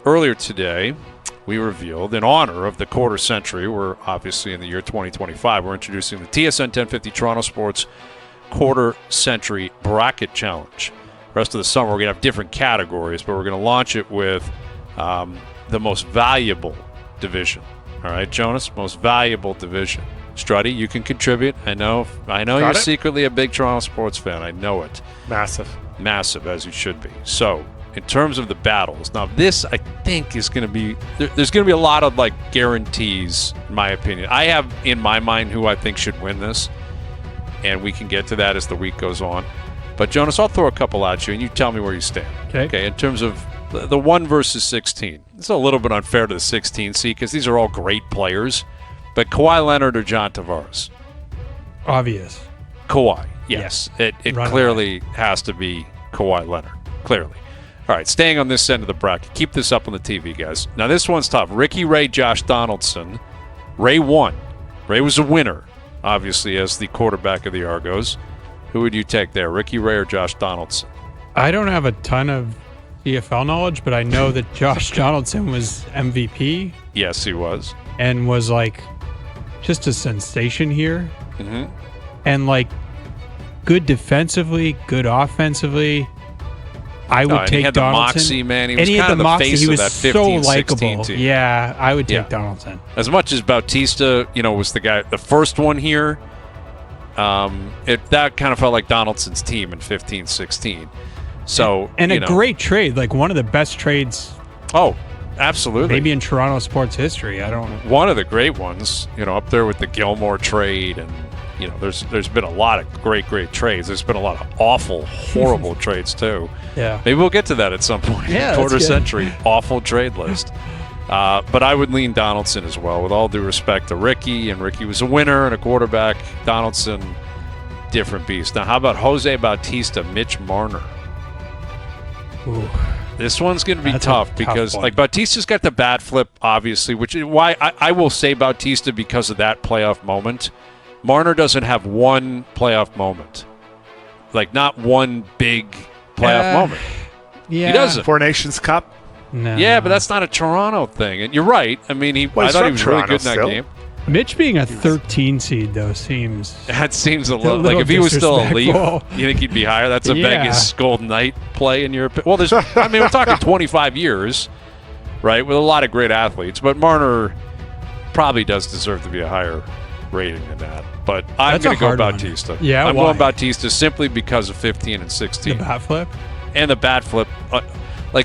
earlier today, we revealed, in honor of the quarter century, we're obviously in the year 2025, we're introducing the TSN 1050 Toronto Sports Quarter Century Bracket Challenge. The rest of the summer, we're going to have different categories, but we're going to launch it with the most valuable division. All right, Jonas, most valuable division. Struddy, you can contribute. I know you're secretly a big Toronto sports fan. I know it. Massive, as you should be. So, in terms of the battles, now this, I think, is going to be... There's going to be a lot of, guarantees, in my opinion. I have, in my mind, who I think should win this, and we can get to that as the week goes on. But, Jonas, I'll throw a couple at you, and you tell me where you stand. Okay, in terms of the 1 versus 16. It's a little bit unfair to the 16 seed because these are all great players. But Kawhi Leonard or John Tavares? Obvious. Kawhi, yes. It clearly has to be Kawhi Leonard. Clearly. All right, staying on this end of the bracket. Keep this up on the TV, guys. Now, this one's tough. Ricky Ray, Josh Donaldson. Ray won. Ray was a winner, obviously, as the quarterback of the Argos. Who would you take there, Ricky Ray or Josh Donaldson? I don't have a ton of CFL knowledge, but I know that Josh Donaldson was MVP. Yes, he was. And was, just a sensation here. Mm-hmm. And, good defensively, good offensively. I would take he had Donaldson. The moxie, man. He was kind of the face of that 15-16 team. Yeah, I would take Donaldson. As much as Bautista, was the first one here, that kind of felt like Donaldson's team in 15-16. So, and a great trade, one of the best trades. Oh, absolutely. Maybe in Toronto sports history. I don't know. One of the great ones, up there with the Gilmore trade, and there's been a lot of great trades. There's been a lot of awful, horrible trades too. Yeah. Maybe we'll get to that at some point. Yeah, Quarter century awful trade list. But I would lean Donaldson as well, with all due respect to Ricky. And Ricky was a winner and a quarterback. Donaldson, different beast. Now, how about Jose Bautista, Mitch Marner? Ooh. This one's going to be tough because, Bautista's got the bat flip, obviously, which is why I will say Bautista because of that playoff moment. Marner doesn't have one playoff moment. Not one big playoff moment. Yeah. He doesn't. Four Nations Cup? No. Yeah, but that's not a Toronto thing. And you're right. I mean, I thought he was really good in that game. Mitch being a 13 seed, though, seems... That seems a little if he was still a Leaf, you think he'd be higher? That's a Vegas Golden Knight play in your... Well, we're talking 25 years, right, with a lot of great athletes. But Marner probably does deserve to be a higher rating than that. But I'm going to go Bautista. One. Yeah, I'm going Bautista simply because of 15 and 16. The bat flip? And the bat flip.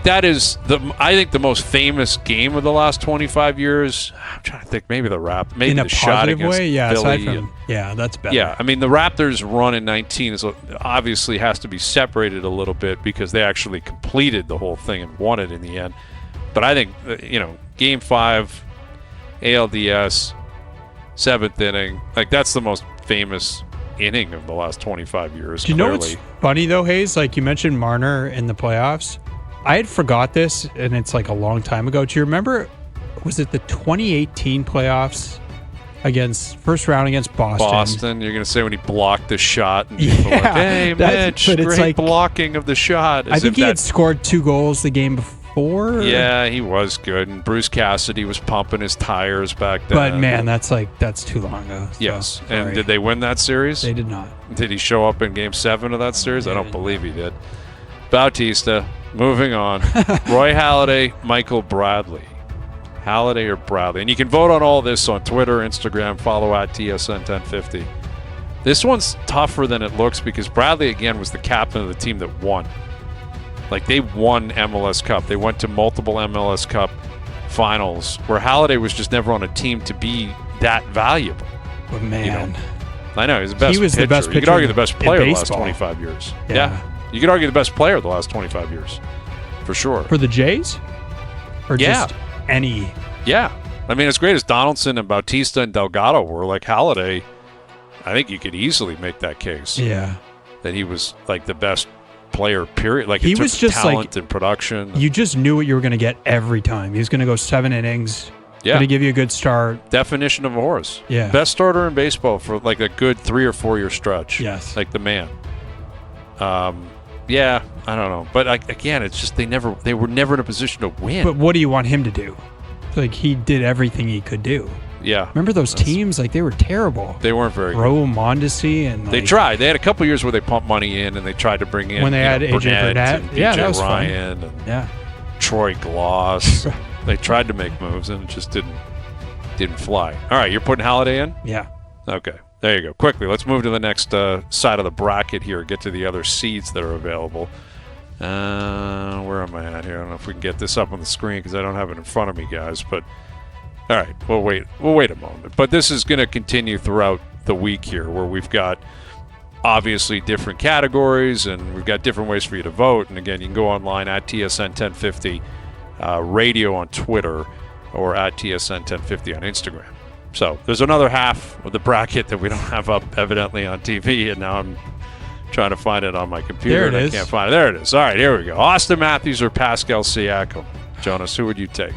That is, I think, the most famous game of the last 25 years. I'm trying to think, maybe the maybe the shot against way? Yeah, Philly. That's better. Yeah, I mean, the Raptors' run in 19 obviously has to be separated a little bit because they actually completed the whole thing and won it in the end. But I think, Game 5, ALDS, 7th inning, that's the most famous inning of the last 25 years. Do you know what's funny, though, Hayes? You mentioned Marner in the playoffs. I had forgot this, and it's a long time ago. Do you remember, was it the 2018 playoffs first round against Boston? You're going to say when he blocked the shot. And hey, Mitch, great blocking of the shot. I think he had scored 2 goals the game before. Yeah, he was good. And Bruce Cassidy was pumping his tires back then. But, man, that's too long ago. So, yes. And did they win that series? They did not. Did he show up in Game 7 of that series? I don't believe he did. Bautista. Moving on. Roy Halladay, Michael Bradley. Halladay or Bradley. And you can vote on all this on Twitter, Instagram, follow at TSN1050. This one's tougher than it looks because Bradley, again, was the captain of the team that won. They won MLS Cup. They went to multiple MLS Cup finals where Halladay was just never on a team to be that valuable. But, man. I know. He was the best pitcher. You could argue the best player of the last 25 years. Yeah. You could argue the best player of the last 25 years, for sure. For the Jays? Or just any? Yeah. I mean, as great as Donaldson and Bautista and Delgado were, Halladay, I think you could easily make that case. Yeah. That he was, the best player, period. He was just talent and production. You just knew what you were going to get every time. He was going to go 7 innings. Yeah. Going to give you a good start. Definition of a horse. Yeah. Best starter in baseball for, a good 3 or 4 year stretch. Yes. The man. Yeah, I don't know. But again, it's just they were never in a position to win. But what do you want him to do? Like, he did everything he could do. Yeah. Remember those teams? Like, they were terrible. They weren't very good. Mondesi and They tried. They had a couple years where they pumped money in and they tried to bring in when they had AJ Burnett. And Yeah, that PJ was Ryan fun. and Troy Gloss. They tried to make moves and it just didn't fly. All right, you're putting Holiday in? Yeah. Okay. There you go. Quickly, let's move to the next side of the bracket here. Get to the other seeds that are available. Where am I at here? I don't know if we can get this up on the screen because I don't have it in front of me, guys. But all right, we'll wait a moment. But this is going to continue throughout the week here, where we've got obviously different categories and we've got different ways for you to vote. And again, you can go online at TSN 1050 Radio on Twitter or at TSN 1050 on Instagram. So there's another half of the bracket that we don't have up evidently on TV, and now I'm trying to find it on my computer. There it is. I can't find it. There it is. All right, here we go. Austin Matthews or Pascal Siakam? Jonas, who would you take?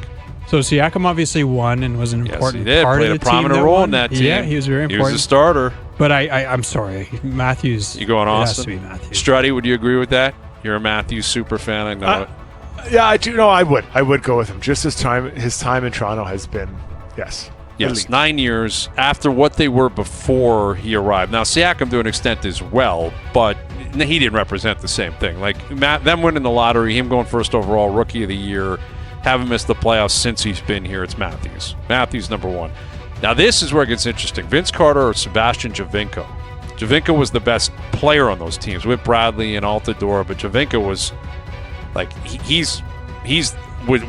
So Siakam obviously won and was an important part Played of the a prominent role team in that team. Yeah, he was very important. He was a starter. But I'm sorry, Matthews. You going Austin? It has to be Matthews. Strutty, would you agree with that? You're a Matthews super fan. I know it. Yeah, I do. No, I would go with him. Just his time in Toronto has been, yes. Yes, 9 years after what they were before he arrived. Now, Siakam to an extent as well, but he didn't represent the same thing. Like, them winning the lottery, him going first overall, rookie of the year, haven't missed the playoffs since he's been here. It's Matthews. Matthews, number one. Now, this is where it gets interesting. Vince Carter or Sebastian Giovinco? Giovinco was the best player on those teams with Bradley and Altidore, but Giovinco was, like,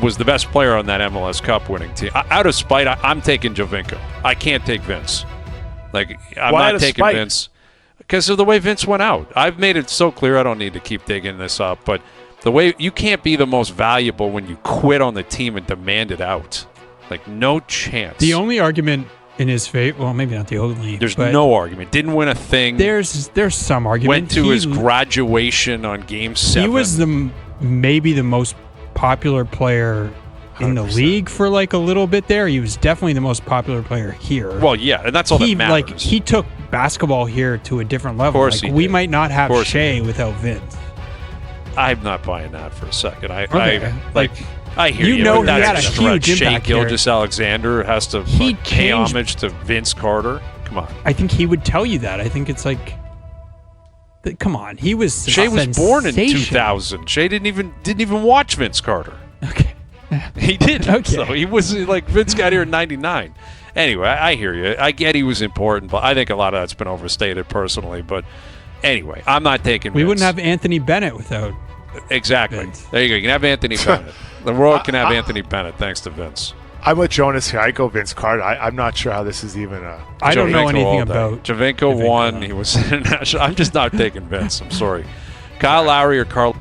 was the best player on that MLS Cup winning team. Out of spite, I'm taking Giovinco. I can't take Vince. Like, I'm Why not taking Vince because of the way Vince went out. I've made it so clear I don't need to keep digging this up, but the way you can't be the most valuable when you quit on the team and demand it out. Like, no chance. The only argument in his favor, well, maybe not the only. There's no argument. Didn't win a thing. There's some argument. Went to his graduation on Game 7. He was maybe the most popular player in the 100%. league for like a little bit there. He was definitely the most popular player here. Well, yeah, and that's all that matters. Like, he took basketball here to a different level. Of course like, he we did. might not have Shea without Vince. I'm not buying that for a second. I hear You you. know, but he that's had a stretch. huge Shea impact here. Gilgeous-Alexander has to He pay changed- homage to Vince Carter. Come on. I think he would tell you that. I think it's like, come on, he was. Shea was born in sensation. 2000. Shea didn't even watch Vince Carter. Okay. He did. Okay. So he was like, Vince got here in 99. Anyway, I hear you. I get he was important, but I think a lot of that's been overstated personally. But anyway, I'm not taking We Vince. wouldn't have Anthony Bennett without. Exactly. Vince. There you go. You can have Anthony Bennett. The world can have Anthony Bennett thanks to Vince. I'm with Jonas here. I go Vince Carter. I'm not sure how this is even a. I don't know Giovinco anything all day. about Giovinco won. He was international. I'm just not taking Vince. I'm sorry. Kyle Lowry or Carl